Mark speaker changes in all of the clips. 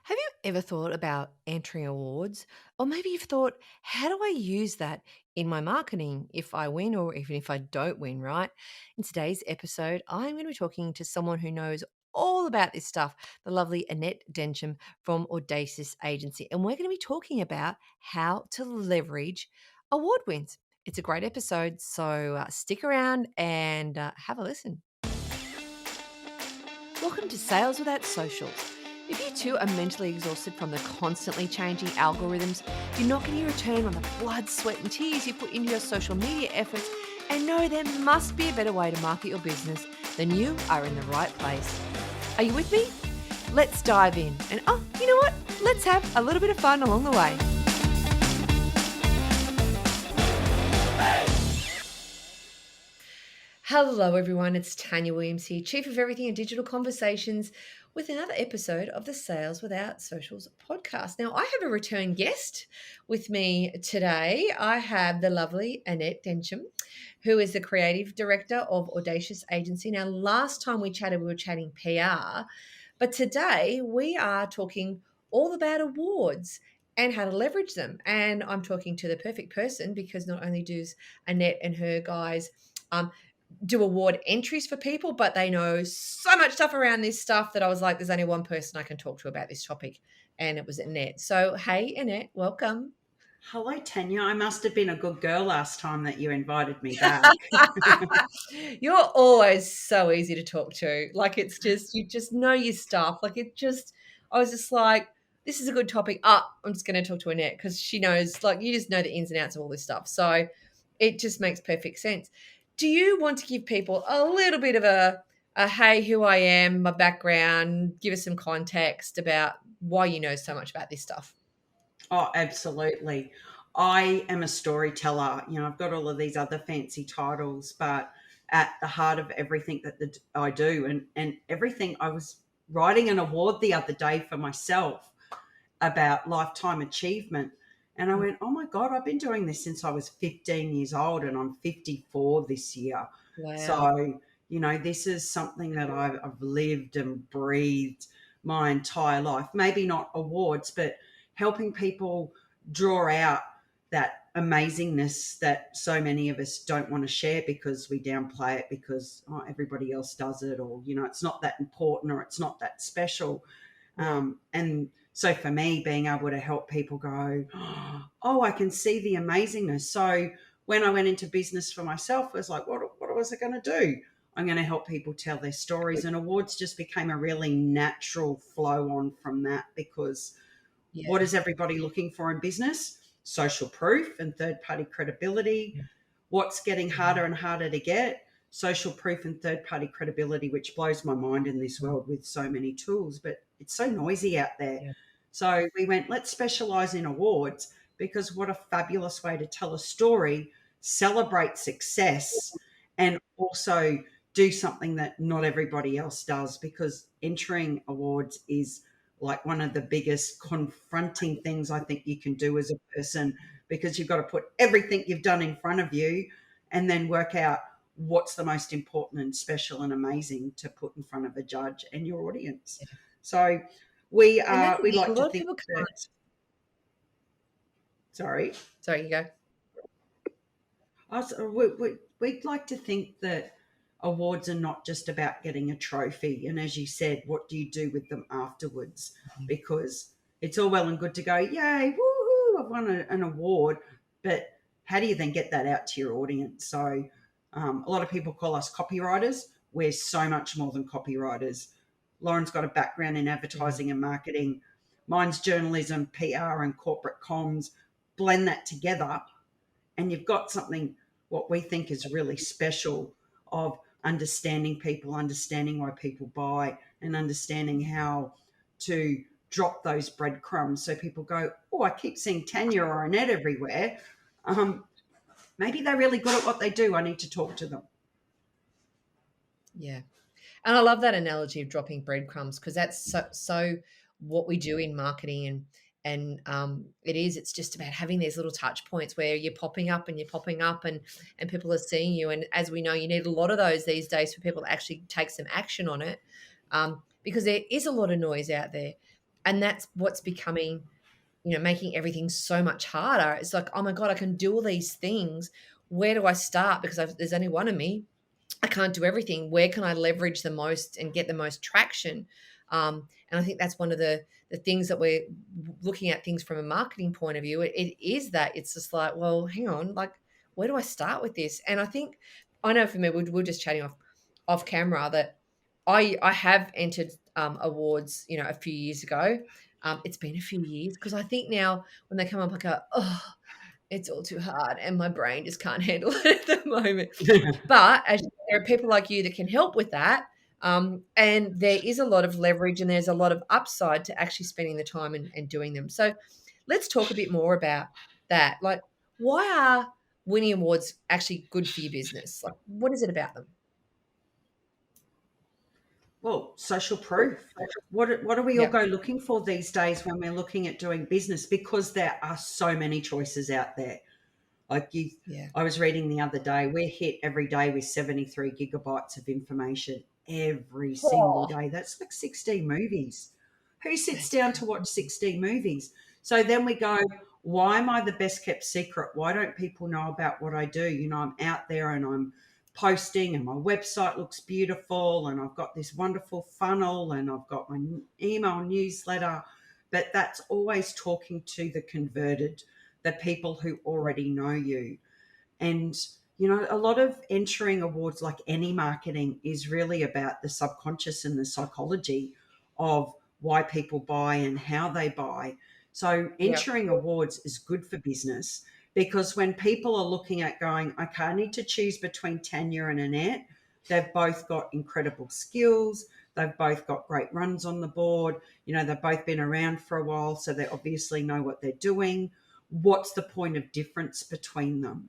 Speaker 1: Have you ever thought about entering awards? Or maybe you've thought, how do I use that in my marketing if I win or even if I don't win, right? In today's episode, I'm going to be talking to someone who knows all about this stuff, the lovely Annette Densham from Audacious Agency. And we're going to be talking about how to leverage award wins. It's a great episode, so stick around and have a listen. Welcome to Sales Without Socials. If you too are mentally exhausted from the constantly changing algorithms, you're not getting a return on the blood, sweat, and tears you put into your social media efforts, and know there must be a better way to market your business, then you are in the right place. Are you with me? Let's dive in. And you know what? Let's have a little bit of fun along the way. Hello, everyone. It's Tanya Williams here, Chief of Everything in Digital Conversations, with another episode of the Sales Without Socials podcast. Now, I have a return guest with me today. I have the lovely Annette Densham, who is the creative director of Audacious Agency. Now, last time we chatted, we were chatting PR, but today we are talking all about awards and how to leverage them. And I'm talking to the perfect person because not only does Annette and her guys do award entries for people, but they know so much stuff around this stuff that I was like, there's only one person I can talk to about this topic. And it was Annette. So, hey, Annette, welcome.
Speaker 2: Hello, Tanya. I must have been a good girl last time that you invited me back.
Speaker 1: You're always so easy to talk to. Like, it's just, you just know your stuff. I was just like, this is a good topic. I'm just going to talk to Annette because she knows, like, you just know the ins and outs of all this stuff. So it just makes perfect sense. Do you want to give people a little bit of a hey, who I am, my background, give us some context about why you know so much about this stuff?
Speaker 2: Oh, absolutely. I am a storyteller. I've got all of these other fancy titles, but at the heart of everything I do and everything, I was writing an award the other day for myself about lifetime achievement. And I went, oh my God, I've been doing this since I was 15 years old and I'm 54 this year.
Speaker 1: Wow.
Speaker 2: So, this is something that I've lived and breathed my entire life. Maybe not awards, but helping people draw out that amazingness that so many of us don't want to share because we downplay it because everybody else does it, or it's not that important or it's not that special.
Speaker 1: Yeah.
Speaker 2: And so for me, being able to help people go, oh, I can see the amazingness. So when I went into business for myself, I was like, what was I going to do? I'm going to help people tell their stories. And awards just became a really natural flow on from that, because what
Speaker 1: Yeah.
Speaker 2: is everybody looking for in business? Social proof and third party credibility. What's getting harder and harder to get? Social proof and third party credibility, which blows my mind in this world with so many tools, but it's so noisy out there.
Speaker 1: Yeah.
Speaker 2: So we went, let's specialize in awards, because what a fabulous way to tell a story, celebrate success, and also do something that not everybody else does, because entering awards is like one of the biggest confronting things I think you can do as a person, because you've got to put everything you've done in front of you and then work out what's the most important and special and amazing to put in front of a judge and your audience.
Speaker 1: Yeah.
Speaker 2: So we
Speaker 1: And that's the
Speaker 2: we
Speaker 1: thing. A
Speaker 2: like to
Speaker 1: lot of
Speaker 2: think
Speaker 1: people can't.
Speaker 2: that, sorry,
Speaker 1: Sorry, you go.
Speaker 2: we'd like to think that awards are not just about getting a trophy. And as you said, what do you do with them afterwards? Because it's all well and good to go, yay, woohoo, I've won an award. But how do you then get that out to your audience? So a lot of people call us copywriters. We're so much more than copywriters. Lauren's got a background in
Speaker 1: Mhm.
Speaker 2: advertising and marketing. Mine's journalism, PR, and corporate comms. Blend that together, and you've got something what we think is really special, of understanding people, understanding why people buy, and understanding how to drop those breadcrumbs so people go, oh, I keep seeing Tanya or Annette everywhere. Um, Maybe they're really good at what they do. I need to talk to them.
Speaker 1: Yeah. And I love that analogy of dropping breadcrumbs because that's so what we do in marketing and it's just about having these little touch points where you're popping up and you're popping up and people are seeing you. And as we know, you need a lot of those these days for people to actually take some action on it, because there is a lot of noise out there. And that's what's becoming, making everything so much harder. It's like, oh my God, I can do all these things. Where do I start? Because there's only one of me. I can't do everything. Where can I leverage the most and get the most traction? And I think that's one of the things that we're looking at things from a marketing point of view. It is that it's just like, well, hang on, like, where do I start with this? And I think, I know for me, we're just chatting off camera that I have entered awards, a few years ago. It's been a few years because I think now when they come up, I go, oh, it's all too hard and my brain just can't handle it at the moment. But there are people like you that can help with that. And there is a lot of leverage and there's a lot of upside to actually spending the time and doing them. So let's talk a bit more about that. Like, why are winning awards actually good for your business? Like, what is it about them?
Speaker 2: Well, social proof. What do we all
Speaker 1: Yeah.
Speaker 2: go looking for these days when we're looking at doing business? Because there are so many choices out there. Like you,
Speaker 1: Yeah.
Speaker 2: I was reading the other day, we're hit every day with 73 gigabytes of information every single
Speaker 1: Oh,
Speaker 2: day. That's like 16 movies. Who sits
Speaker 1: that's
Speaker 2: down to watch
Speaker 1: crazy.
Speaker 2: 16 movies? So then we go, why am I the best kept secret? Why don't people know about what I do? I'm out there and I'm posting and my website looks beautiful and I've got this wonderful funnel and I've got my email newsletter. But that's always talking to the converted, the people who already know you. And, a lot of entering awards, like any marketing, is really about the subconscious and the psychology of why people buy and how they buy. So,
Speaker 1: Yeah.
Speaker 2: entering awards is good for business because when people are looking at going, okay, I need to choose between Tanya and Annette, they've both got incredible skills. They've both got great runs on the board. They've both been around for a while, so they obviously know what they're doing. What's the point of difference between them?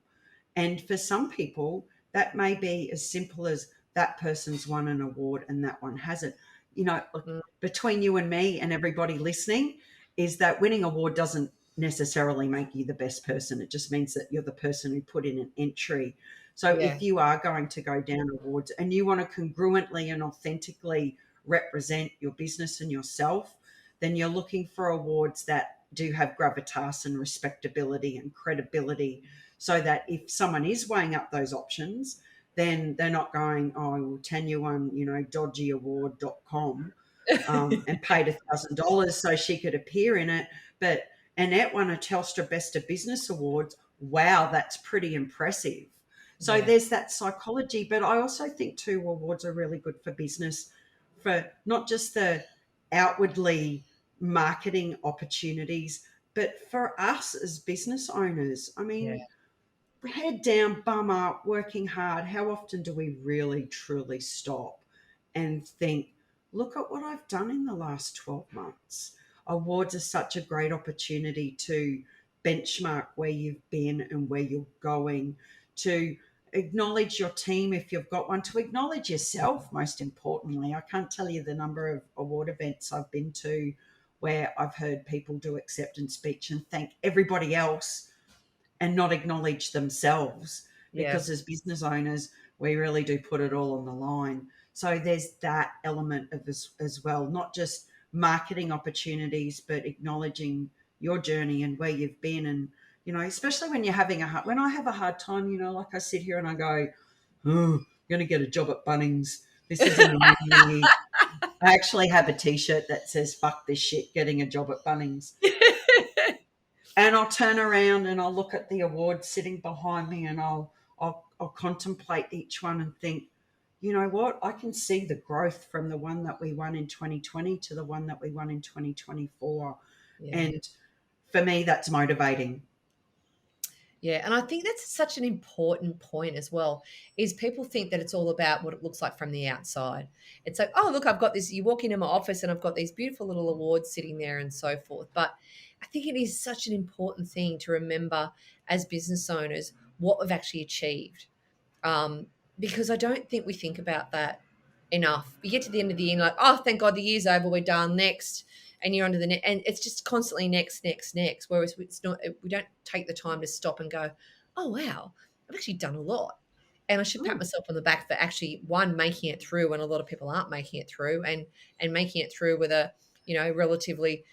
Speaker 2: And for some people, that may be as simple as that person's won an award and that one hasn't. Look,
Speaker 1: Mm,
Speaker 2: between you and me and everybody listening, is that winning award doesn't necessarily make you the best person. It just means that you're the person who put in an entry. So
Speaker 1: yeah.
Speaker 2: if you are going to go down awards and you want to congruently and authentically represent your business and yourself, then you're looking for awards that do have gravitas and respectability and credibility, so that if someone is weighing up those options, then they're not going, oh, well, Tanya won, dodgyaward.com and paid $1,000 so she could appear in it. But Annette won a Telstra Best of Business Awards. Wow, that's pretty impressive. So
Speaker 1: Yeah.
Speaker 2: there's that psychology. But I also think too, awards are really good for business, for not just the outwardly marketing opportunities, but for us as business owners. I
Speaker 1: Yeah.
Speaker 2: mean, head down, bum up, working hard. How often do we really truly stop and think, look at what I've done in the last 12 months? Awards are such a great opportunity to benchmark where you've been and where you're going, to acknowledge your team if you've got one, to acknowledge yourself, most importantly. I can't tell you the number of award events I've been to where I've heard people do acceptance speech and thank everybody else and not acknowledge themselves,
Speaker 1: Yeah.
Speaker 2: because as business owners we really do put it all on the line. So there's that element of as well, not just marketing opportunities but acknowledging your journey and where you've been. And especially when you're having when I have a hard time, like I sit here and I go, oh, I'm going to get a job at Bunnings, this isn't in me. I actually have a t-shirt that says fuck this shit, getting a job at Bunnings. And I'll turn around and I'll look at the awards sitting behind me and I'll contemplate each one and think, you know what? I can see the growth from the one that we won in 2020 to the one that we won in 2024.
Speaker 1: Yeah.
Speaker 2: And for me, that's motivating.
Speaker 1: Yeah, and I think that's such an important point as well, is people think that it's all about what it looks like from the outside. It's like, oh, look, I've got this. You walk into my office and I've got these beautiful little awards sitting there and so forth. But I think it is such an important thing to remember as business owners what we've actually achieved. Um, because I don't think we think about that enough. You get to the end of the year and like, oh, thank God the year's over, we're done, next. And you're onto the next, and it's just constantly next, next, next. Whereas it's not, we don't take the time to stop and go, oh wow, I've actually done a lot, and I should pat
Speaker 2: Mm.
Speaker 1: myself on the back for actually one making it through when a lot of people aren't making it through, and making it through with a relatively,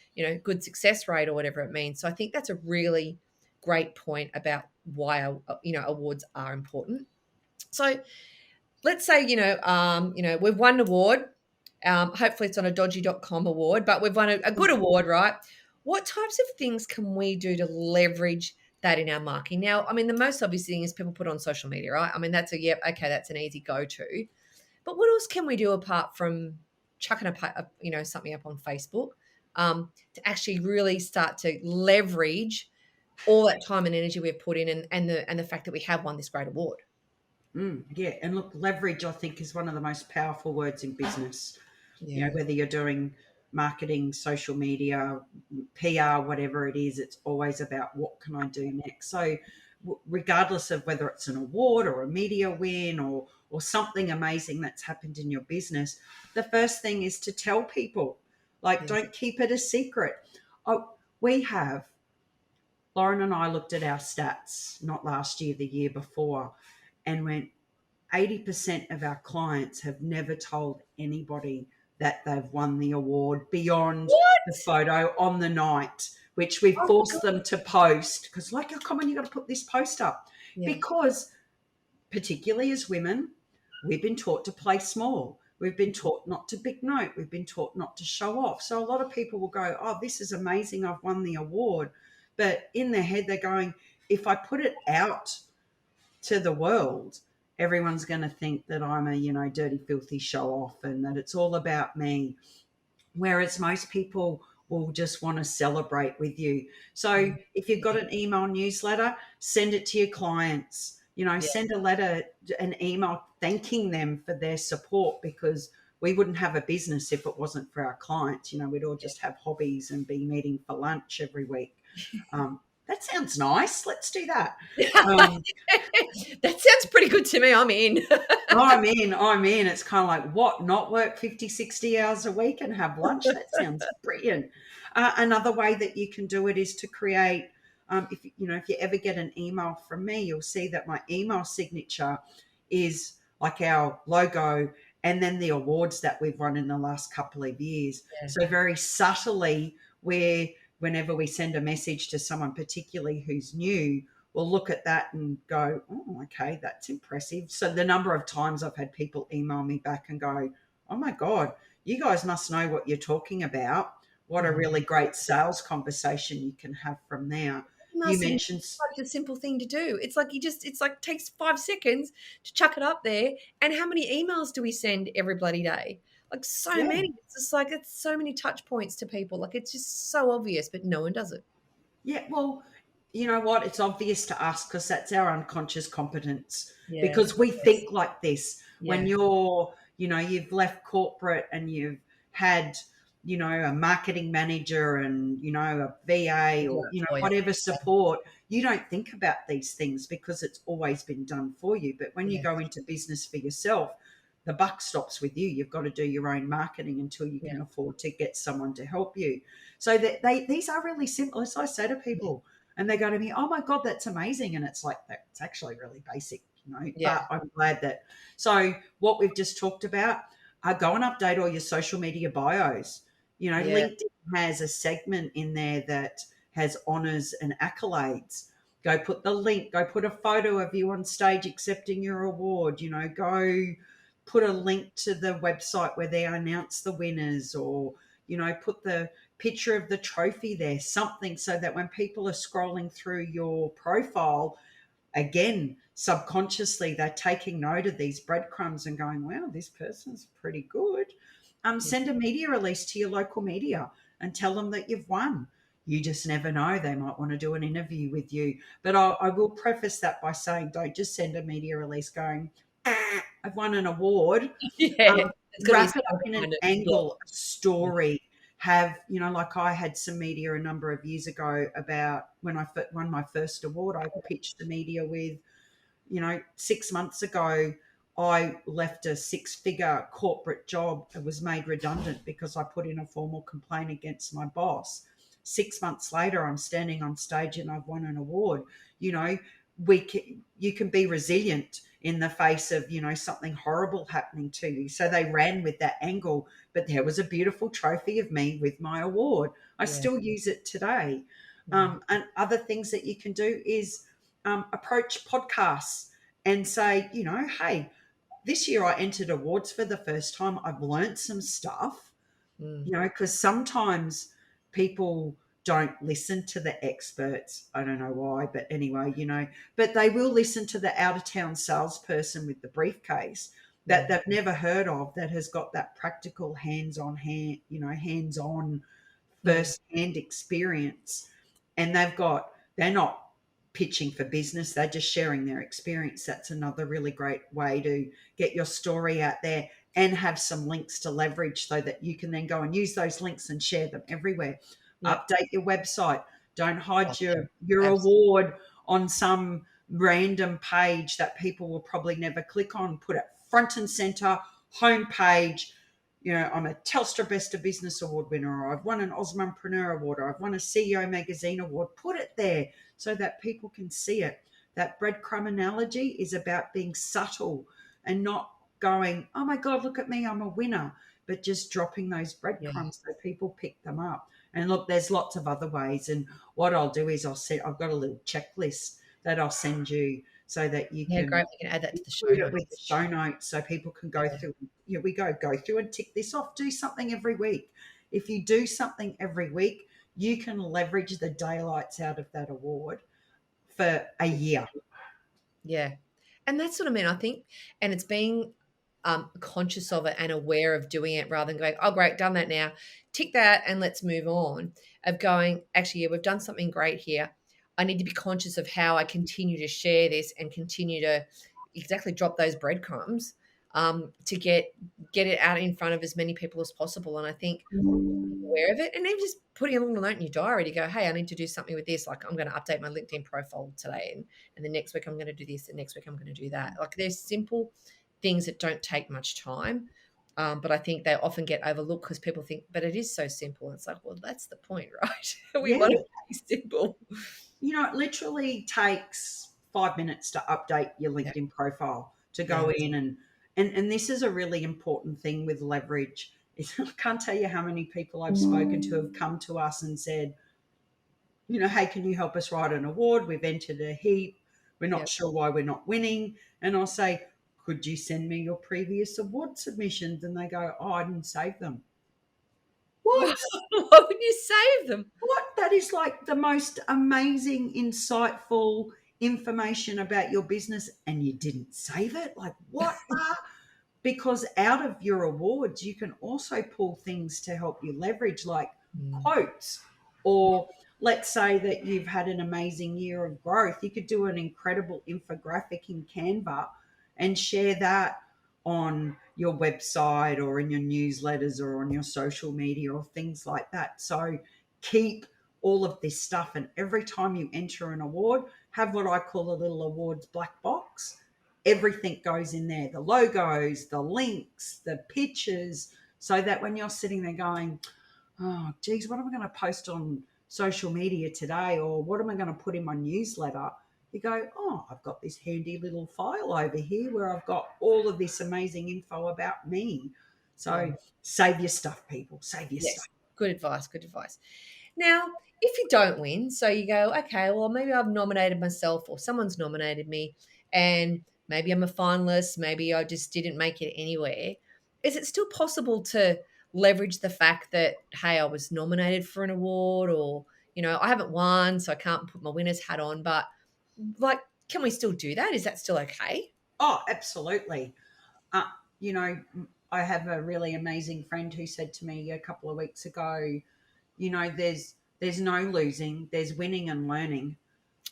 Speaker 1: good success rate or whatever it means. So I think that's a really great point about why, awards are important. So let's say, we've won an award. Hopefully it's on a dodgy.com award, but we've won a good award, right? What types of things can we do to leverage that in our marketing? Now, I mean, the most obvious thing is people put on social media, right? I mean, that's that's an easy go-to. But what else can we do apart from chucking something up on Facebook, to actually really start to leverage all that time and energy we've put in, and the fact that we have won this great award?
Speaker 2: Yeah, and look, leverage, I think, is one of the most powerful words in business.
Speaker 1: Yeah.
Speaker 2: Whether you're doing marketing, social media, PR, whatever it is, it's always about what can I do next. So regardless of whether it's an award or a media win or something amazing that's happened in your business, the first thing is to tell people. Like,
Speaker 1: Yeah.
Speaker 2: don't keep it a secret. We have, Lauren and I looked at our stats, not last year, the year before, and went, 80% of our clients have never told anybody that they've won the award beyond the photo on the night, which we forced them to post because, like, oh, come on, you got to put this post up.
Speaker 1: Yeah.
Speaker 2: Because particularly as women, we've been taught to play small. We've been taught not to big note. We've been taught not to show off. So a lot of people will go, oh, this is amazing, I've won the award. But in their head, they're going, if I put it out to the world, everyone's going to think that I'm a, dirty, filthy show off and that it's all about me. Whereas most people will just want to celebrate with you. So if you've got an email newsletter, send it to your clients. Send a letter, an email thanking them for their support, because we wouldn't have a business if it wasn't for our clients. We'd all just have hobbies and be meeting for lunch every week. That sounds nice. Let's do that.
Speaker 1: That sounds pretty good to me. I'm in.
Speaker 2: I'm in. It's kind of like, what, not work 50, 60 hours a week and have lunch? That sounds brilliant. Another way that you can do it is to create, if you ever get an email from me, you'll see that my email signature is like our logo and then the awards that we've won in the last couple of years. Yeah. So very subtly, whenever we send a message to someone, particularly who's new, we'll look at that and go, oh, okay, that's impressive. So the number of times I've had people email me back and go, oh my God, you guys must know what you're talking about. What a really great sales conversation you can have from there. You mentioned
Speaker 1: such a simple thing to do. It's like takes 5 seconds to chuck it up there. And how many emails do we send every bloody day? Like so many. It's just like, it's so many touch points to people. Like, it's just so obvious, but no one does it.
Speaker 2: Yeah, well, you know what? It's obvious to us because that's our unconscious competence.
Speaker 1: Yeah.
Speaker 2: Because we think like this. Yeah. When you've left corporate and you've had, a marketing manager and, a VA or, whatever support, you don't think about these things because it's always been done for you. But when you go into business for yourself, the buck stops with you. You've got to do your own marketing until you can afford to get someone to help you. So these are really simple. As I say to people, and they go to me, oh my God, that's amazing. And it's like, it's actually really basic, but I'm glad that. So what we've just talked about, go and update all your social media bios. LinkedIn has a segment in there that has honors and accolades. Go put the link, go put a photo of you on stage accepting your award, go put a link to the website where they announce the winners, or, put the picture of the trophy there, something, so that when people are scrolling through your profile, again, subconsciously, they're taking note of these breadcrumbs and going, wow, this person's pretty good. Send a media release to your local media and tell them that you've won. You just never know. They might want to do an interview with you. But I will preface that by saying, don't just send a media release going, I've won an award. Wrap it up in an angle, a story. Have, like I had some media a number of years ago about when I won my first award. I pitched the media with, 6 months ago, I left a 6-figure corporate job. It was made redundant because I put in a formal complaint against my boss. 6 months later, I'm standing on stage and I've won an award. you can be resilient in the face of, something horrible happening to you. So they ran with that angle, but there was a beautiful trophy of me with my award. I
Speaker 1: Yeah.
Speaker 2: still use it today. And other things that you can do is approach podcasts and say, hey, this year I entered awards for the first time. I've learned some stuff,
Speaker 1: Mm.
Speaker 2: because sometimes people don't listen to the experts. I don't know why, but anyway, but they will listen to the out of town salesperson with the briefcase that
Speaker 1: Yeah.
Speaker 2: they've never heard of, that has got that practical hands on
Speaker 1: Mm.
Speaker 2: first hand experience. And they're not pitching for business, they're just sharing their experience. That's another really great way to get your story out there and have some links to leverage so that you can then go and use those links and share them everywhere.
Speaker 1: Yep.
Speaker 2: Update your website. Don't
Speaker 1: Oh,
Speaker 2: hide
Speaker 1: yeah.
Speaker 2: your award on some random page that people will probably never click on. Put it front and center, homepage. I'm a Telstra Best of Business Award winner, or I've won an Osmompreneur Award, or I've won a CEO Magazine Award. Put it there so that people can see it. That breadcrumb analogy is about being subtle and not going, oh my God, look at me, I'm a winner, but just dropping those
Speaker 1: Yeah.
Speaker 2: breadcrumbs so people pick them up. And look, there's lots of other ways. And what I'll do is I've got a little checklist that I'll send you so that you
Speaker 1: Yeah,
Speaker 2: can
Speaker 1: great. We can add that to the show
Speaker 2: include it with the
Speaker 1: notes.
Speaker 2: show notes so people can go
Speaker 1: Yeah.
Speaker 2: through. We go through and tick this off. Do something every week. If you do something every week, you can leverage the daylights out of that award for a year.
Speaker 1: Yeah. And that's what I mean. I think, and it's being conscious of it and aware of doing it rather than going, oh, great, done that now, tick that and let's move on. Of going, actually, yeah, we've done something great here. I need to be conscious of how I continue to share this and continue to exactly drop those breadcrumbs to get it out in front of as many people as possible. And I think aware of it, and then just putting a little note in your diary to go, hey, I need to do something with this. Like I'm going to update my LinkedIn profile today, and the next week I'm going to do this, and next week I'm going to do that. Like there's simple things that don't take much time, but I think they often get overlooked because people think, but it is so simple. And it's like, well, that's the point, right? We
Speaker 2: Yeah.
Speaker 1: want it to be simple.
Speaker 2: It literally takes 5 minutes to update your
Speaker 1: Yeah,
Speaker 2: LinkedIn profile, to
Speaker 1: yeah,
Speaker 2: go in and this is a really important thing with leverage. I can't tell you how many people I've spoken to have come to us and said, hey, can you help us write an award? We've entered a heap. We're
Speaker 1: yeah.
Speaker 2: not sure why we're not winning. And I'll say, could you send me your previous award submissions? And they go, oh, I didn't save them. What?
Speaker 1: Why would you save them?
Speaker 2: What? That is like the most amazing, insightful information about your business, and you didn't save it? Like, what? Because out of your awards, you can also pull things to help you leverage, like
Speaker 1: Mm,
Speaker 2: quotes. Or let's say that you've had an amazing year of growth. You could do an incredible infographic in Canva and share that on your website or in your newsletters or on your social media or things like that. So keep all of this stuff. And every time you enter an award, have what I call a little awards black box. Everything goes in there, the logos, the links, the pictures, so that when you're sitting there going, oh, geez, what am I going to post on social media today? Or what am I going to put in my newsletter? You go, oh, I've got this handy little file over here where I've got all of this amazing info about me.
Speaker 1: yeah.
Speaker 2: So save your stuff, people. Save your stuff.
Speaker 1: Yes. Good advice. Good advice. Now, if you don't win, so you go, okay, well, maybe I've nominated myself or someone's nominated me, and maybe I'm a finalist, maybe I just didn't make it anywhere. Is it still possible to leverage the fact that, hey, I was nominated for an award, or, I haven't won, so I can't put my winner's hat on, but like, can we still do that? Is that still okay?
Speaker 2: Oh, absolutely. Uh, you know, I have a really amazing friend who said to me a couple of weeks ago, there's no losing, there's winning and learning.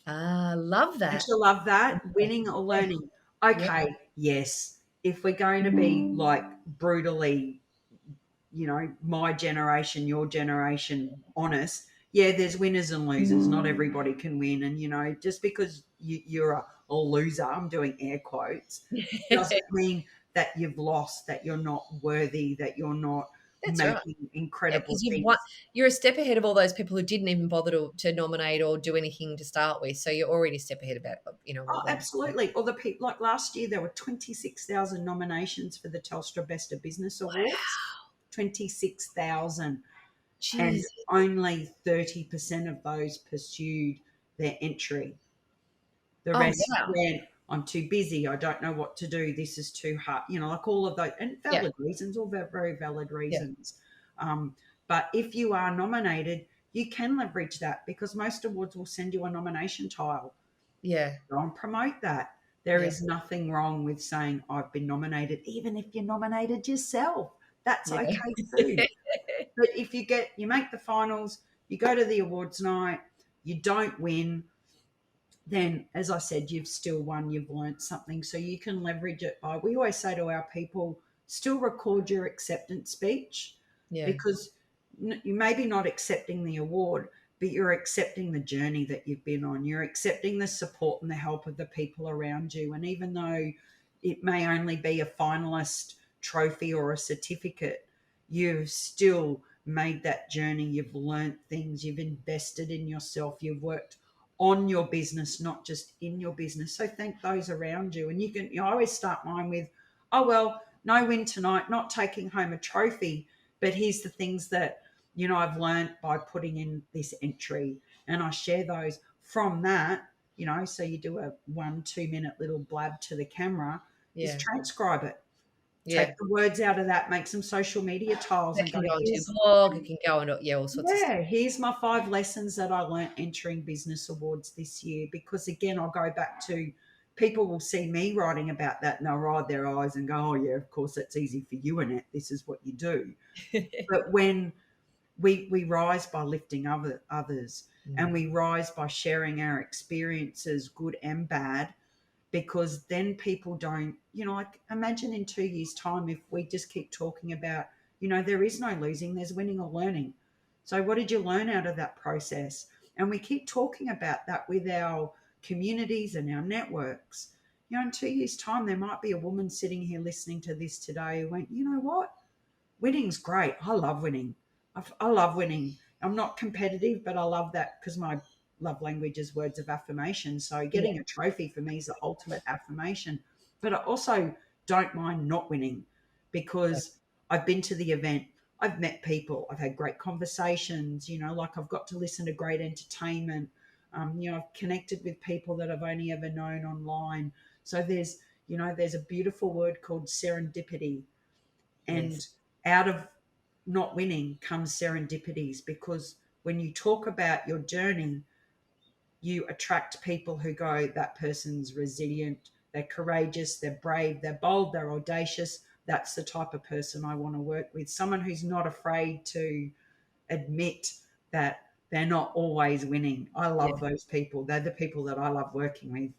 Speaker 1: Ah, love
Speaker 2: Don't
Speaker 1: that.
Speaker 2: you love that? Winning or
Speaker 1: Yeah.
Speaker 2: learning.
Speaker 1: Yeah.
Speaker 2: Okay, yes. If we're going to be like brutally, my generation, your generation, honest, yeah, there's winners and losers. Not everybody can win. And, just because you're a loser, I'm doing air quotes, doesn't mean that you've lost, that you're not worthy, that you're not.
Speaker 1: That's right.
Speaker 2: making
Speaker 1: Yeah,
Speaker 2: incredible
Speaker 1: because
Speaker 2: things.
Speaker 1: you're a step ahead of all those people who didn't even bother to nominate or do anything to start with. So you're already a step ahead about, all
Speaker 2: Oh,
Speaker 1: them.
Speaker 2: absolutely. Or the people, like last year, there were 26,000 nominations for the Telstra Best of Business Awards. 26,000. And
Speaker 1: Jeez.
Speaker 2: only 30% of those pursued their entry. The
Speaker 1: Oh,
Speaker 2: rest
Speaker 1: wow.
Speaker 2: went, I'm too busy. I don't know what to do. This is too hard. Like all of those, and
Speaker 1: Yeah.
Speaker 2: valid reasons, all very valid
Speaker 1: Yeah.
Speaker 2: reasons. But if you are nominated, you can leverage that because most awards will send you a nomination tile.
Speaker 1: Yeah.
Speaker 2: Go and promote that. There
Speaker 1: Yeah.
Speaker 2: is nothing wrong with saying, I've been nominated, even if you're nominated yourself. That's
Speaker 1: Yeah.
Speaker 2: okay too. But if you make the finals, you go to the awards night, you don't win, then as I said, you've still won, you've learnt something. So you can leverage it by, we always say to our people, still record your acceptance speech
Speaker 1: Yeah.
Speaker 2: because you may be not accepting the award, but you're accepting the journey that you've been on. You're accepting the support and the help of the people around you. And even though it may only be a finalist trophy or a certificate, you've still made that journey. You've learnt things, you've invested in yourself, you've worked on your business, not just in your business. So thank those around you. And I always start mine with, oh, well, no win tonight, not taking home a trophy, but here's the things that, I've learned by putting in this entry. And I share those from that, so you do a 1-2 minute little blab to the camera, is
Speaker 1: Yeah.
Speaker 2: transcribe it.
Speaker 1: Yeah.
Speaker 2: Take the words out of that, make some social media tiles
Speaker 1: That
Speaker 2: and go,
Speaker 1: can go onto your
Speaker 2: here's
Speaker 1: blog. It can go into, all sorts of stuff.
Speaker 2: yeah, here's my 5 lessons that I learnt entering business awards this year. Because again, I'll go back to people will see me writing about that and they'll roll their eyes and go, oh, yeah, of course, that's easy for you, Annette. This is what you do. But when we rise by lifting others and
Speaker 1: Mm.
Speaker 2: we rise by sharing our experiences, good and bad, because then people don't, like imagine in 2 years' time if we just keep talking about, there is no losing, there's winning or learning. So, what did you learn out of that process? And we keep talking about that with our communities and our networks. In 2 years' time, there might be a woman sitting here listening to this today who went, you know what? Winning's great. I love winning. I love winning. I'm not competitive, but I love that because my love language is words of affirmation. So
Speaker 1: Yeah.
Speaker 2: getting a trophy for me is the ultimate affirmation. But I also don't mind not winning
Speaker 1: Yeah.
Speaker 2: because I've been to the event. I've met people. I've had great conversations. Like I've got to listen to great entertainment. I've connected with people that I've only ever known online. So there's a beautiful word called serendipity,
Speaker 1: Yes.
Speaker 2: and out of not winning comes serendipities because when you talk about your journey, you attract people who go, that person's resilient, they're courageous, they're brave, they're bold, they're audacious. That's the type of person I want to work with. Someone who's not afraid to admit that they're not always winning. I
Speaker 1: Yeah.
Speaker 2: love those people. They're the people that I love working with.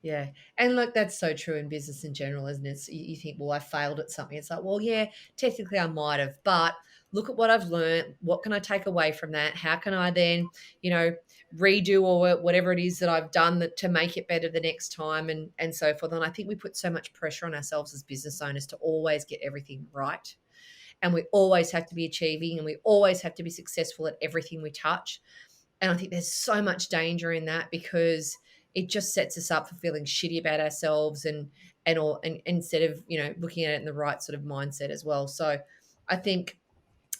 Speaker 1: Yeah. And look, that's so true in business in general, isn't it? You think, well, I failed at something. It's like, well, yeah, technically I might have, but look at what I've learned. What can I take away from that? How can I then, redo or whatever it is that I've done to make it better the next time and so forth. And I think we put so much pressure on ourselves as business owners to always get everything right. And we always have to be achieving and we always have to be successful at everything we touch. And I think there's so much danger in that because it just sets us up for feeling shitty about ourselves and instead of, looking at it in the right sort of mindset as well. So I think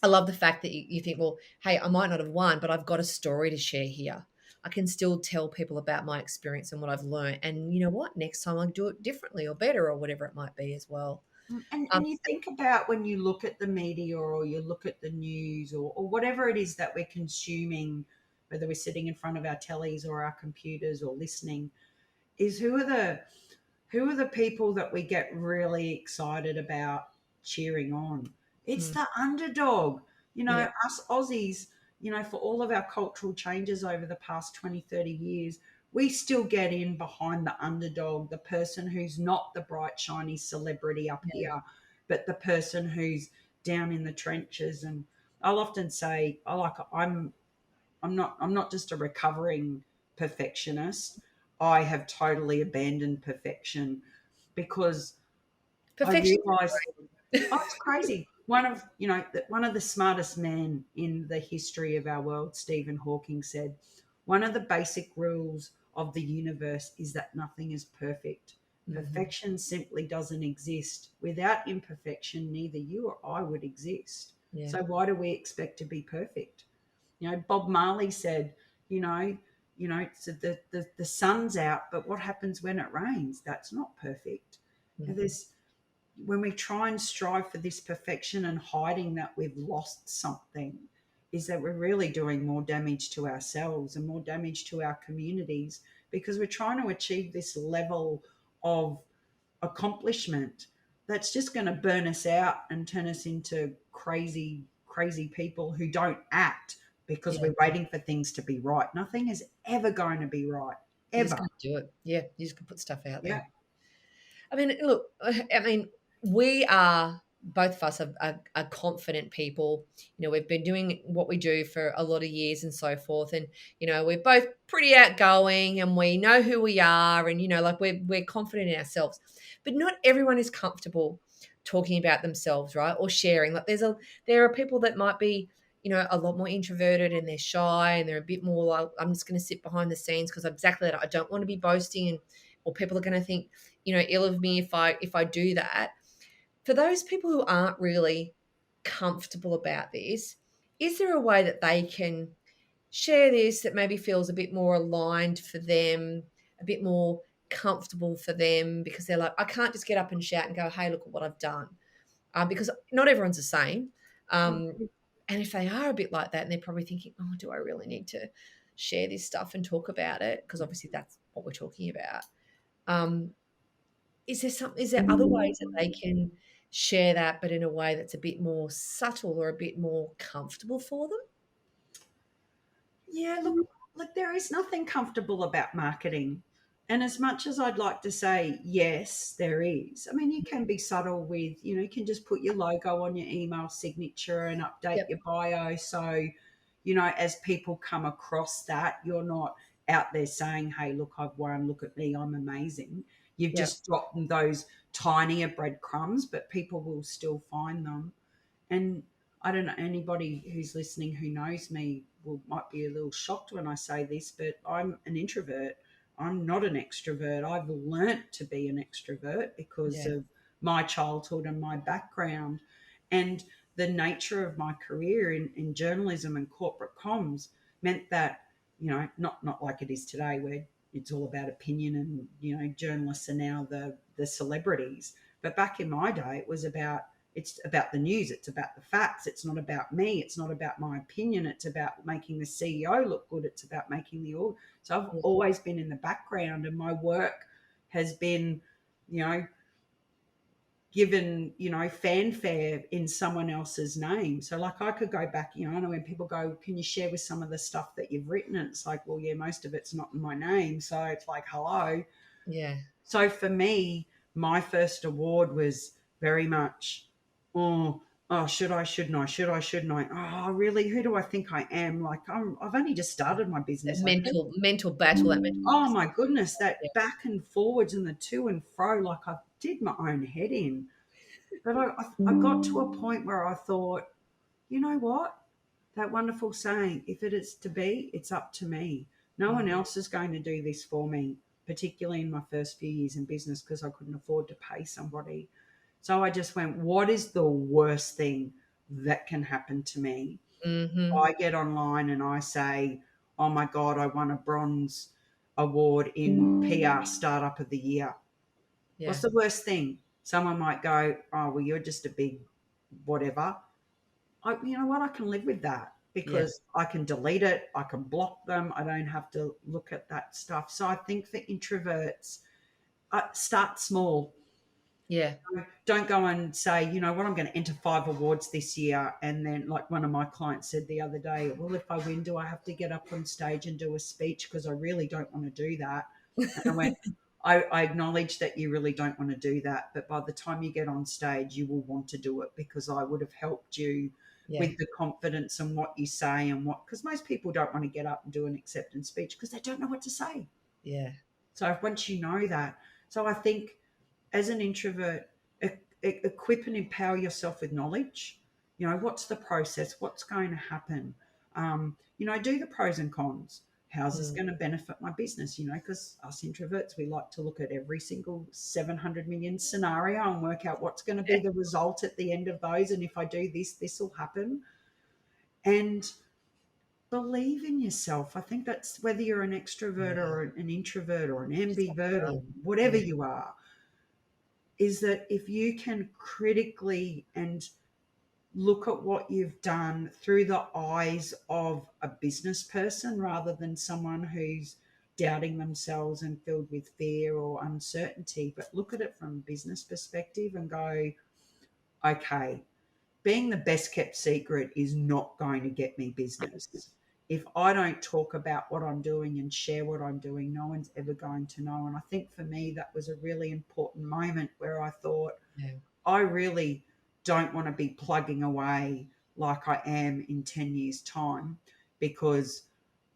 Speaker 1: I love the fact that you think, well, hey, I might not have won, but I've got a story to share here. I can still tell people about my experience and what I've learned. And you know what? Next time I'll do it differently or better or whatever it might be as well.
Speaker 2: And you think about when you look at the media or you look at the news or whatever it is that we're consuming, whether we're sitting in front of our tellies or our computers or listening, is who are the people that we get really excited about cheering on? It's
Speaker 1: Mm,
Speaker 2: the underdog.
Speaker 1: yeah,
Speaker 2: Us Aussies, for all of our cultural changes over the past 20, 30 years, we still get in behind the underdog, the person who's not the bright, shiny celebrity up
Speaker 1: yeah,
Speaker 2: here, but the person who's down in the trenches. And I'll often say, I'm not just a recovering perfectionist. I have totally abandoned perfection because I
Speaker 1: perfection.
Speaker 2: realized, oh, it's crazy. one of the smartest men in the history of our world, Stephen Hawking, said, one of the basic rules of the universe is that nothing is perfect.
Speaker 1: Mhm.
Speaker 2: Perfection simply doesn't exist. Without imperfection, neither you or I would exist.
Speaker 1: Yeah.
Speaker 2: So why do we expect to be perfect? Bob Marley said, you know, so the sun's out, but what happens when it rains? That's not perfect.
Speaker 1: Mhm.
Speaker 2: There's when we try and strive for this perfection and hiding that we've lost something, is that we're really doing more damage to ourselves and more damage to our communities, because we're trying to achieve this level of accomplishment that's just going to burn us out and turn us into crazy people who don't act because
Speaker 1: Yeah.
Speaker 2: we're waiting for things to be right. Nothing is ever going to be right,
Speaker 1: You just
Speaker 2: ever.
Speaker 1: gotta do it. Yeah, you just gotta put stuff out there.
Speaker 2: Yeah.
Speaker 1: I mean, look, I mean, we are both of us are confident people. We've been doing what we do for a lot of years and so forth, and we're both pretty outgoing, and we know who we are, and like we're confident in ourselves. But not everyone is comfortable talking about themselves, right? Or sharing. Like there are people that might be a lot more introverted and they're shy and they're a bit more like, I'm just going to sit behind the scenes because exactly that. I don't want to be boasting, and or people are going to think ill of me if I do that. For those people who aren't really comfortable about this, is there a way that they can share this that maybe feels a bit more aligned for them, a bit more comfortable for them, because they're like, I can't just get up and shout and go, hey, look at what I've done, because not everyone's the same. um, and if they are a bit like that and they're probably thinking, oh, do I really need to share this stuff and talk about it, because obviously that's what we're talking about. um, is there other ways that they can share that, but in a way that's a bit more subtle or a bit more comfortable for them?
Speaker 2: Yeah, look, there is nothing comfortable about marketing. And as much as I'd like to say, yes, there is. I mean, you can be subtle with, you can just put your logo on your email signature and update
Speaker 1: Yep.
Speaker 2: your bio. So, as people come across that, you're not out there saying, hey, look, I've won, look at me, I'm amazing. You've
Speaker 1: Yep.
Speaker 2: just dropped those tinier breadcrumbs, but people will still find them. And I don't know, anybody who's listening who knows me might be a little shocked when I say this, but I'm an introvert. I'm not an extrovert. I've learnt to be an extrovert because
Speaker 1: Yeah.
Speaker 2: of my childhood and my background, and the nature of my career in journalism and corporate comms meant that, not like it is today where it's all about opinion and, journalists are now the celebrities. But back in my day, it's about the news, it's about the facts, it's not about me, it's not about my opinion, it's about making the CEO look good, it's about making the org. So I've
Speaker 1: Yeah.
Speaker 2: always been in the background, and my work has been, you know, given, fanfare in someone else's name. So like I could go back, I know when people go, can you share with some of the stuff that you've written? And it's like, well, yeah, most of it's not in my name. So it's like, hello.
Speaker 1: Yeah.
Speaker 2: So for me, my first award was very much, oh, should I, shouldn't I, should I, shouldn't I? Oh, really? Who do I think I am? Like, I've only just started my
Speaker 1: That
Speaker 2: business.
Speaker 1: mental battle, that mental
Speaker 2: Oh my
Speaker 1: conversation.
Speaker 2: goodness,
Speaker 1: Yeah.
Speaker 2: that back and forwards and the to and fro, like I did my own head in. But I got to a point where I thought, you know what? That wonderful saying, if it is to be, it's up to me. No one
Speaker 1: Mm.
Speaker 2: else is going to do this for me, particularly in my first few years in business because I couldn't afford to pay somebody. So I just went, what is the worst thing that can happen to me?
Speaker 1: Mhm.
Speaker 2: I get online and I say, oh my God, I won a bronze award in PR Startup of the Year. What's
Speaker 1: Yeah.
Speaker 2: the worst thing? Someone might go, oh, well, you're just a big whatever. You know what? I can live with that
Speaker 1: Yeah.
Speaker 2: because I can delete it. I can block them. I don't have to look at that stuff. So I think for introverts, start small.
Speaker 1: Yeah.
Speaker 2: Don't go and say, you know what, I'm going to enter 5 awards this year. And then, like one of my clients said the other day, well, if I win, do I have to get up on stage and do a speech? Because I really don't want to do that. And I went, I acknowledge that you really don't want to do that. But by the time you get on stage, you will want to do it because I would have helped you
Speaker 1: Yeah.
Speaker 2: with the confidence and what you say and because most people don't want to get up and do an acceptance speech because they don't know what to say.
Speaker 1: Yeah.
Speaker 2: So once you know that, so I think as an introvert, equip and empower yourself with knowledge. You know, what's the process? What's going to happen? You know, do the pros and cons. How's this
Speaker 1: Mm.
Speaker 2: going to benefit my business? You know, because us introverts, we like to look at every single 700 million scenario and work out what's going to be the result at the end of those. And if I do this, this will happen. And believe in yourself. I think that's whether you're an extrovert
Speaker 1: Yeah.
Speaker 2: or an introvert or an
Speaker 1: Just have
Speaker 2: ambivert or
Speaker 1: fun.
Speaker 2: whatever
Speaker 1: Yeah.
Speaker 2: you are, is that if you can critically and look at what you've done through the eyes of a business person rather than someone who's doubting themselves and filled with fear or uncertainty, but look at it from a business perspective and go, okay, being the best kept secret is not going to get me business. If I don't talk about what I'm doing and share what I'm doing, no one's ever going to know. And I think for me, that was a really important moment where I thought,
Speaker 1: Yeah.
Speaker 2: I really don't want to be plugging away like I am in 10 years' time because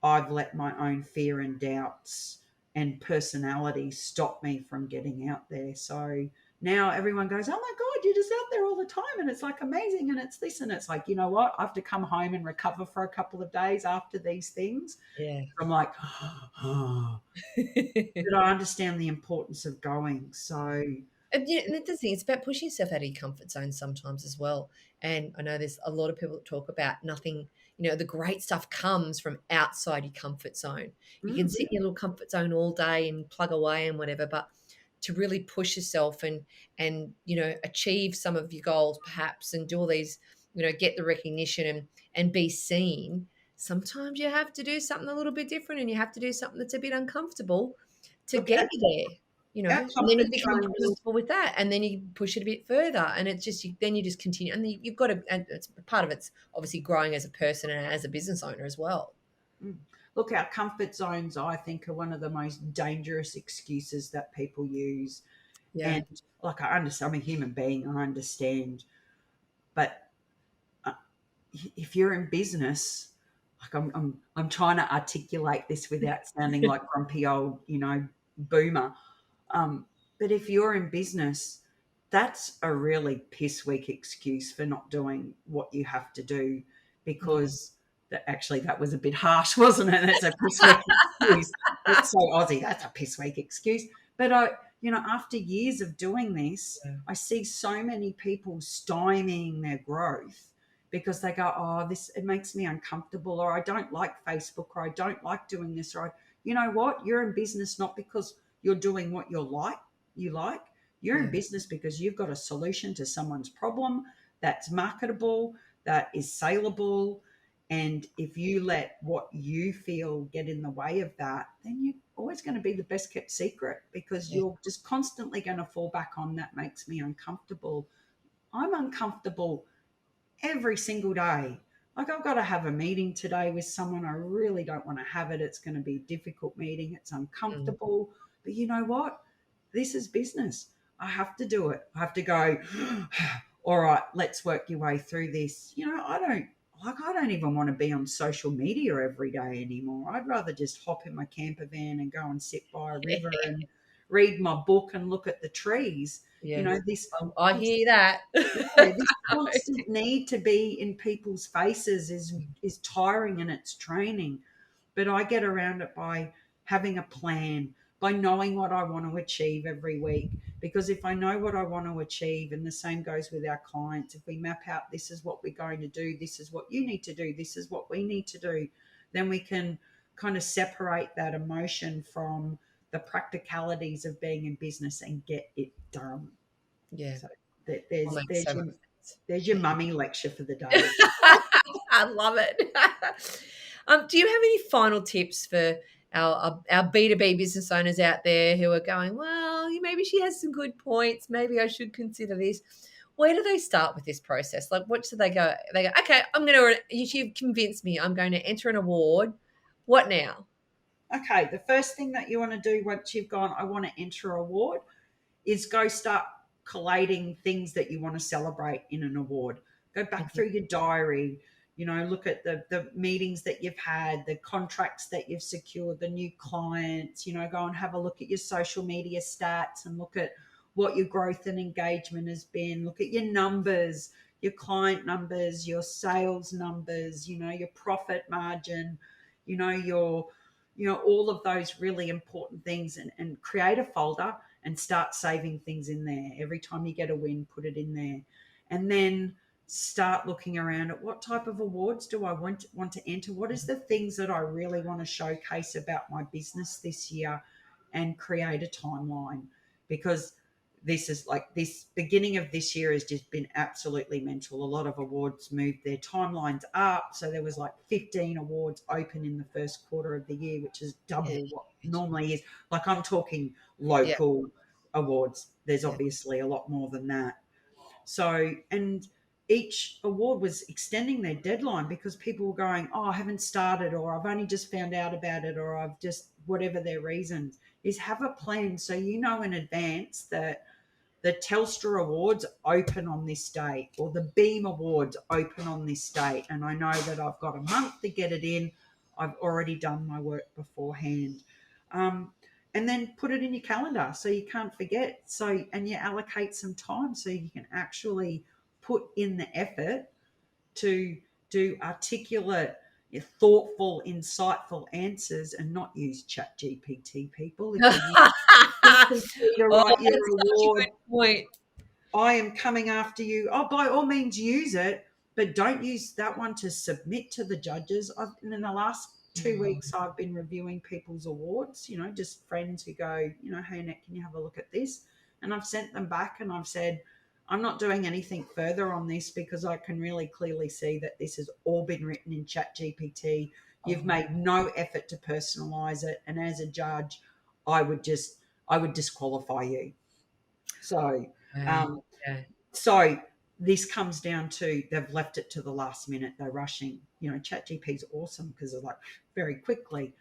Speaker 2: I've let my own fear and doubts and personality stop me from getting out there. So now everyone goes, oh my God, you're just out there all the time. And it's like amazing. And it's this. And it's like, you know what? I have to come home and recover for a couple of days after these things.
Speaker 1: Yeah.
Speaker 2: I'm like, oh, but I understand the importance of going. So,
Speaker 1: Yeah, and that's the thing, it's about pushing yourself out of your comfort zone sometimes as well. And I know there's a lot of people that talk about nothing, the great stuff comes from outside your comfort zone. You can
Speaker 2: mm,
Speaker 1: sit in your little comfort zone all day and plug away and whatever, but to really push yourself and achieve some of your goals perhaps and do all these, get the recognition and be seen. Sometimes you have to do something a little bit different and you have to do something that's a bit uncomfortable to
Speaker 2: look,
Speaker 1: get you there.
Speaker 2: our
Speaker 1: And then you
Speaker 2: comfort
Speaker 1: become
Speaker 2: zones.
Speaker 1: comfortable with that, and then you push it a bit further, and it's just then you just continue, and you've got to. And it's part of it's obviously growing as a person and as a business owner as well.
Speaker 2: Mm. Look, our comfort zones, I think, are one of the most dangerous excuses that people use.
Speaker 1: Yeah,
Speaker 2: And like, I understand, I'm a human being, I understand. But uh, if you're in business, like I'm trying to articulate this without sounding like grumpy old, boomer. Um, but if you're in business, that's a really piss weak excuse for not doing what you have to do
Speaker 1: yeah,
Speaker 2: because that was a bit harsh, wasn't it? That's a piss weak excuse. It's so Aussie. That's a piss weak excuse. But after years of doing this,
Speaker 1: yeah.
Speaker 2: I see so many people stymieing their growth because they go, oh, it makes me uncomfortable, or I don't like Facebook, or I don't like doing this, or you know what? You're in business not because you're doing what you like. You're in
Speaker 1: Yeah.
Speaker 2: business because you've got a solution to someone's problem that's marketable, that is saleable. And if you let what you feel get in the way of that, then you're always going to be the best kept secret because
Speaker 1: Yeah.
Speaker 2: you're just constantly going to fall back on that makes me uncomfortable. I'm uncomfortable every single day. Like, I've got to have a meeting today with someone. I really don't want to have it. It's going to be a difficult meeting. It's
Speaker 1: Mm.
Speaker 2: uncomfortable. But you know what? This is business. I have to do it. I have to go, all right, let's work your way through this. I don't even want to be on social media every day anymore. I'd rather just hop in my camper van and go and sit by a river and read my book and look at the trees. You
Speaker 1: Yeah.
Speaker 2: know, this
Speaker 1: I hear that.
Speaker 2: yeah, this constant need to be in people's faces is tiring and it's draining. But I get around it by having a plan, by knowing what I want to achieve every week. Because if I know what I want to achieve, and the same goes with our clients, if we map out this is what we're going to do, this is what you need to do, this is what we need to do, then we can kind of separate that emotion from the practicalities of being in business and get it done.
Speaker 1: Yeah.
Speaker 2: So
Speaker 1: That
Speaker 2: there's
Speaker 1: makes
Speaker 2: there's
Speaker 1: so
Speaker 2: your
Speaker 1: much sense.
Speaker 2: there's your mummy lecture for the day.
Speaker 1: I love it. Do you have any final tips for our B2B business owners out there who are going, well, maybe she has some good points. Maybe I should consider this. Where do they start with this process? Like, what should they go? They go, okay, you've convinced me. I'm going to enter an award. What now?
Speaker 2: Okay, the first thing that you want to do once you've gone, I want to enter an award, is go start collating things that you want to celebrate in an award. Go back
Speaker 1: Mhm.
Speaker 2: through your diary, look at the meetings that you've had, the contracts that you've secured, the new clients, go and have a look at your social media stats and look at what your growth and engagement has been. Look at your numbers, your client numbers, your sales numbers, your profit margin, all of those really important things, and create a folder and start saving things in there. Every time you get a win, put it in there. And then start looking around at what type of awards do I want to enter? What is the things that I really want to showcase about my business this year, and create a timeline, because this beginning of this year has just been absolutely mental. A lot of awards moved their timelines up. So there was like 15 awards open in the first quarter of the year, which is
Speaker 1: Yeah.
Speaker 2: double what normally is. Like, I'm talking
Speaker 1: Yeah.
Speaker 2: local awards. There's
Speaker 1: Yeah.
Speaker 2: obviously a lot more than that. So, and each award was extending their deadline because people were going, oh, I haven't started, or I've only just found out about it, or I've just, whatever their reasons, is have a plan. So you know in advance that the Telstra Awards open on this date, or the Beam Awards open on this date. And I know that I've got a month to get it in. I've already done my work beforehand. Um, and then put it in your calendar so you can't forget. So, and you allocate some time so you can actually put in the effort to do articulate, thoughtful, insightful answers, and not use Chat GPT. People, if you use GPT to
Speaker 1: Oh,
Speaker 2: write your
Speaker 1: that's such a
Speaker 2: award,
Speaker 1: good point.
Speaker 2: I am coming after you. Oh, by all means, use it, but don't use that one to submit to the judges. In the last 2 weeks, I've been reviewing people's awards, just friends who go, hey, Annette, can you have a look at this? And I've sent them back and I've said, I'm not doing anything further on this because I can really clearly see that this has all been written in Chat GPT. You've made no effort to personalize it. And as a judge, I would disqualify you. So,
Speaker 1: Wow.
Speaker 2: um,
Speaker 1: Yeah.
Speaker 2: so this comes down to they've left it to the last minute. They're rushing. ChatGPT is awesome because it's like very quickly.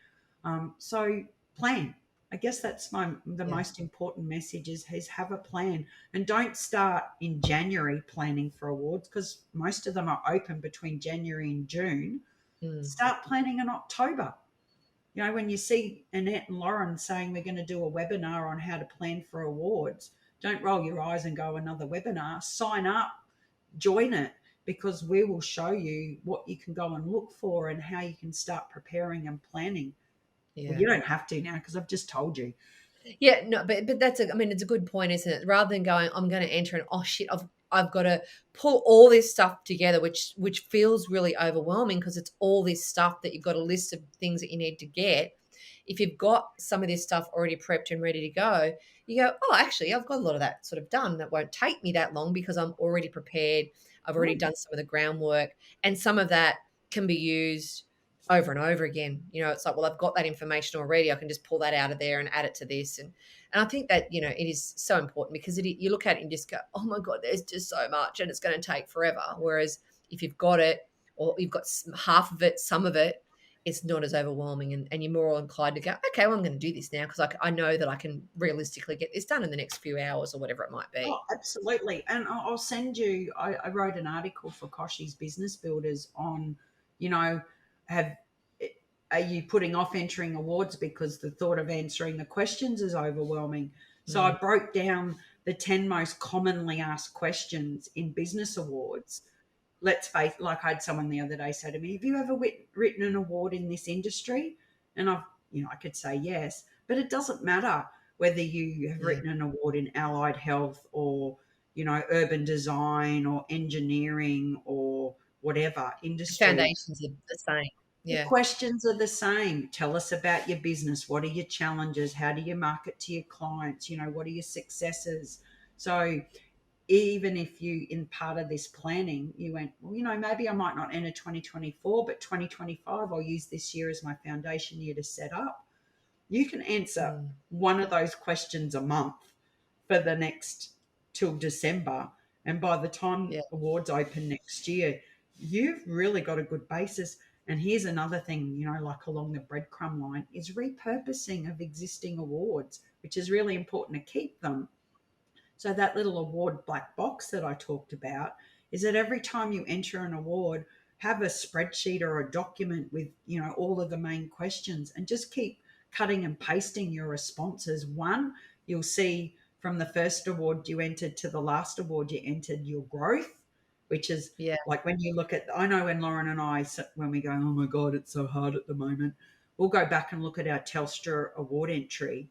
Speaker 2: So plan. I guess that's the
Speaker 1: Yeah.
Speaker 2: most important message is have a plan, and don't start in January planning for awards because most of them are open between January and June.
Speaker 1: Mm.
Speaker 2: Start planning in October. When you see Annette and Lauren saying we're going to do a webinar on how to plan for awards, don't roll your eyes and go another webinar. Sign up, join it, because we will show you what you can go and look for and how you can start preparing and planning. Well,
Speaker 1: Yeah.
Speaker 2: you don't have to now because I've just told you.
Speaker 1: Yeah, no, but that's it's a good point, isn't it? Rather than going, I'm going to enter and oh shit, I've got to pull all this stuff together, which feels really overwhelming because it's all this stuff that you've got a list of things that you need to get. If you've got some of this stuff already prepped and ready to go, you go, oh, actually, I've got a lot of that sort of done. That won't take me that long because I'm already prepared. I've already done some of the groundwork, and some of that can be used over and over again. It's like, well, I've got that information already. I can just pull that out of there and add it to this. And I think that, it is so important because you look at it and just go, oh my God, there's just so much and it's going to take forever. Whereas if you've got it or you've got half of it, some of it, it's not as overwhelming and you're more inclined to go, okay, well, I'm going to do this now because I know that I can realistically get this done in the next few hours or whatever it might be.
Speaker 2: Oh, absolutely. And I'll send you, I wrote an article for Koshi's Business Builders on, have are you putting off entering awards because the thought of answering the questions is overwhelming? So I broke down the 10 most commonly asked questions in business awards. Let's face, like I had someone the other day say to me, have you ever written an award in this industry? And I could say yes, but it doesn't matter whether you have written an award in allied health or, urban design or engineering or whatever industry.
Speaker 1: Foundations are the same.
Speaker 2: The
Speaker 1: Yeah.
Speaker 2: questions are the same. Tell us about your business. What are your challenges? How do you market to your clients? What are your successes? So even if you, in part of this planning, you went, well, maybe I might not enter 2024, but 2025, I'll use this year as my foundation year to set up. You can answer one of those questions a month for the next till December. And by the time awards open next year, you've really got a good basis. And here's another thing, like along the breadcrumb line, is repurposing of existing awards, which is really important to keep them. So that little award black box that I talked about is that every time you enter an award, have a spreadsheet or a document with, all of the main questions and just keep cutting and pasting your responses. One, you'll see from the first award you entered to the last award you entered, your growth, which is
Speaker 1: Yeah.
Speaker 2: like when you look at, I know when Lauren and I, when we go, oh my God, it's so hard at the moment, we'll go back and look at our Telstra award entry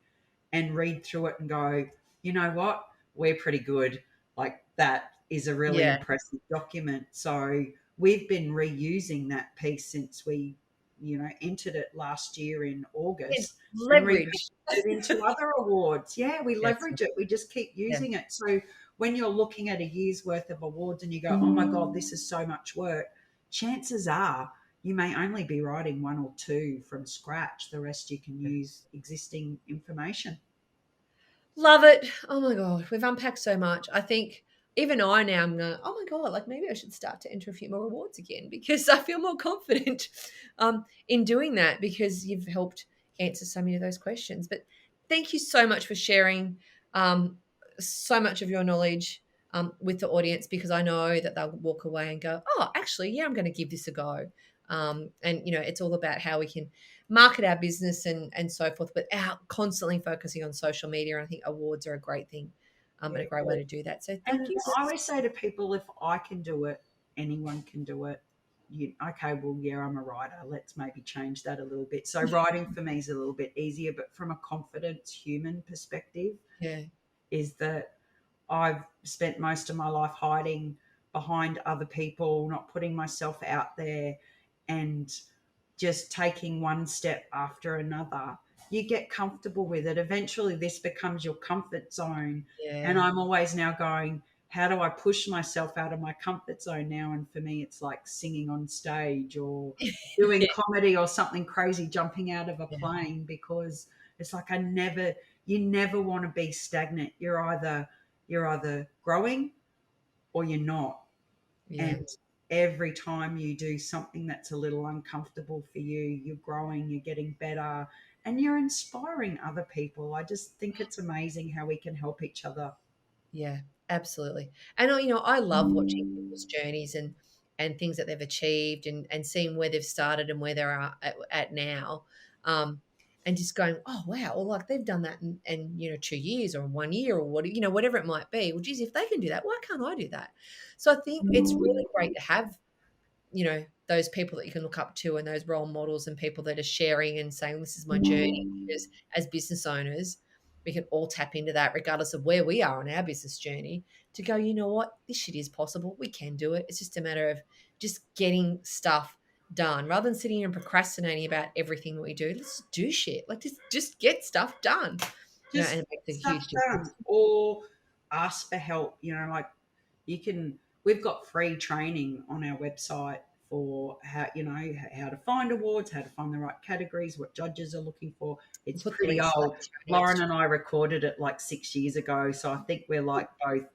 Speaker 2: and read through it and go, you know what, we're pretty good. Like that is a really
Speaker 1: Yeah.
Speaker 2: impressive document. So we've been reusing that piece since we, entered it last year in
Speaker 1: It's
Speaker 2: August and
Speaker 1: leverage.
Speaker 2: repurposed it into other awards. Yeah, we
Speaker 1: Yes.
Speaker 2: leverage it. We just keep
Speaker 1: Yeah.
Speaker 2: using it. So when you're looking at a year's worth of awards and you go, oh my God, this is so much work, chances are you may only be writing one or two from scratch. The rest you can use existing information.
Speaker 1: Love it. Oh my God. We've unpacked so much. I think even I now am going, oh my God, like maybe I should start to enter a few more awards again because I feel more confident in doing that because you've helped answer so many of those questions. But thank you so much for sharing so much of your knowledge with the audience because I know that they'll walk away and go, oh, actually, yeah, I'm going to give this a go. And, it's all about how we can market our business and so forth, without constantly focusing on social media. And I think awards are a great thing and a great way to do that. So thank
Speaker 2: And
Speaker 1: you.
Speaker 2: I always say to people, if I can do it, anyone can do it. Okay, well, yeah, I'm a writer. Let's maybe change that a little bit. So writing for me is a little bit easier, but from a confidence human perspective,
Speaker 1: Yeah.
Speaker 2: is that I've spent most of my life hiding behind other people, not putting myself out there, and just taking one step after another. You get comfortable with it. Eventually, this becomes your comfort zone. And
Speaker 1: Yeah.
Speaker 2: I'm always now going, how do I push myself out of my comfort zone now? And for me, it's like singing on stage or doing comedy or something crazy, jumping out of a
Speaker 1: Yeah.
Speaker 2: plane, because it's like you never want to be stagnant. You're either growing or you're not.
Speaker 1: Yeah.
Speaker 2: And every time you do something that's a little uncomfortable for you, you're growing, you're getting better, and you're inspiring other people. I just think it's amazing how we can help each other.
Speaker 1: Yeah, absolutely. And I love watching people's journeys and things that they've achieved and seeing where they've started and where they're at now. And just going, oh wow, well, like they've done that in 2 years or 1 year or whatever it might be. Well, geez, if they can do that, why can't I do that? So I think it's really great to have those people that you can look up to and those role models and people that are sharing and saying, this is my journey. Because as business owners, we can all tap into that regardless of where we are on our business journey to go, you know what, this shit is possible. We can do it. It's just a matter of just getting stuff done rather than sitting here and procrastinating about everything that we do. Let's do shit. Like just get stuff done. And
Speaker 2: Just
Speaker 1: it makes a
Speaker 2: stuff
Speaker 1: huge difference.
Speaker 2: done, or ask for help. Like we've got free training on our website for how to find awards, how to find the right categories, what judges are looking for. It's
Speaker 1: Put the
Speaker 2: pretty
Speaker 1: links to that
Speaker 2: old.
Speaker 1: in the show
Speaker 2: Lauren
Speaker 1: notes.
Speaker 2: and I recorded it like 6 years ago, so I think we're like both,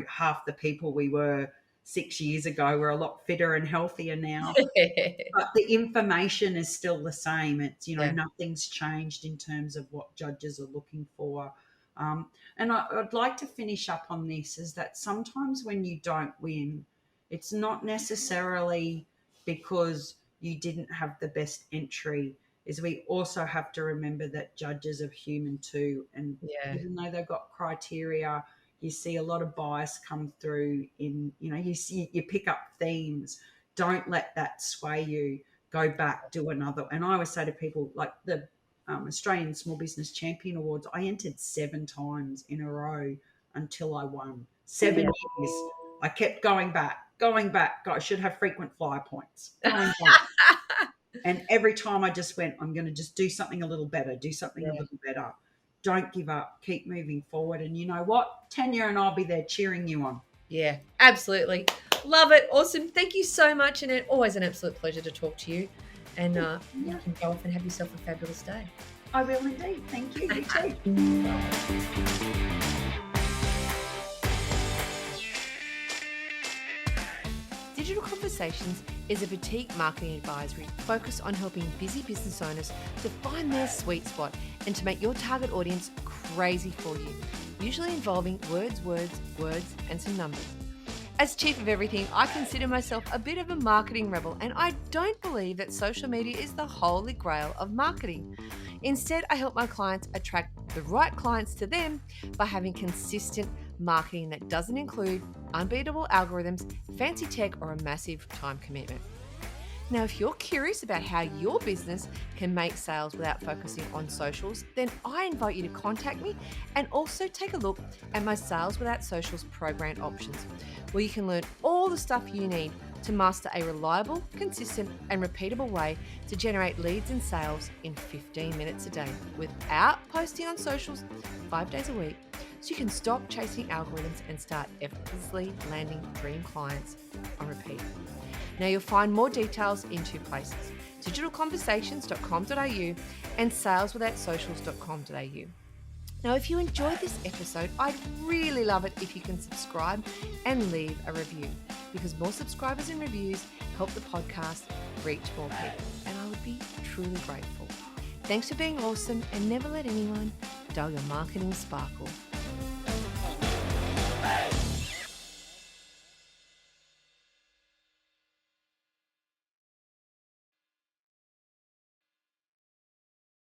Speaker 2: half the people we were 6 years ago. We're a lot fitter and healthier now, but the information is still the same. It's,
Speaker 1: Yeah.
Speaker 2: nothing's changed in terms of what judges are looking for. And I'd like to finish up on this, is that sometimes when you don't win, it's not necessarily because you didn't have the best entry. Is we also have to remember that judges are human too. And
Speaker 1: Yeah.
Speaker 2: even though they've got criteria, you see a lot of bias come through you pick up themes. Don't let that sway you. Go back, do another. And I always say to people, like the Australian Small Business Champion Awards, I entered 7 times in a row until I won. 7
Speaker 1: Yeah.
Speaker 2: years. I kept going back. I should have frequent flyer points. Going back. And every time I just went, I'm going to just do something a little better, Don't give up. Keep moving forward. And you know what? Tanya and I'll be there cheering you on.
Speaker 1: Yeah, absolutely. Love it. Awesome. Thank you so much, Annette. Always an absolute pleasure to talk to you. And you can go off and have yourself a fabulous day.
Speaker 2: I will indeed. Thank you. You too.
Speaker 1: Digital Conversations is a boutique marketing advisory focused on helping busy business owners to find their sweet spot and to make your target audience crazy for you, usually involving words, and some numbers. As chief of everything, I consider myself a bit of a marketing rebel, and I don't believe that social media is the holy grail of marketing. Instead, I help my clients attract the right clients to them by having consistent marketing that doesn't include unbeatable algorithms, fancy tech, or a massive time commitment. Now, if you're curious about how your business can make sales without focusing on socials, then I invite you to contact me and also take a look at my Sales Without Socials program options, where you can learn all the stuff you need to master a reliable, consistent, and repeatable way to generate leads and sales in 15 minutes a day without posting on socials 5 days a week, so you can stop chasing algorithms and start effortlessly landing dream clients on repeat. Now, you'll find more details in two places: digitalconversations.com.au and saleswithoutsocials.com.au. Now, if you enjoyed this episode, I'd really love it if you can subscribe and leave a review, because more subscribers and reviews help the podcast reach more people, and I would be truly grateful. Thanks for being awesome, and never let anyone dull your marketing sparkle.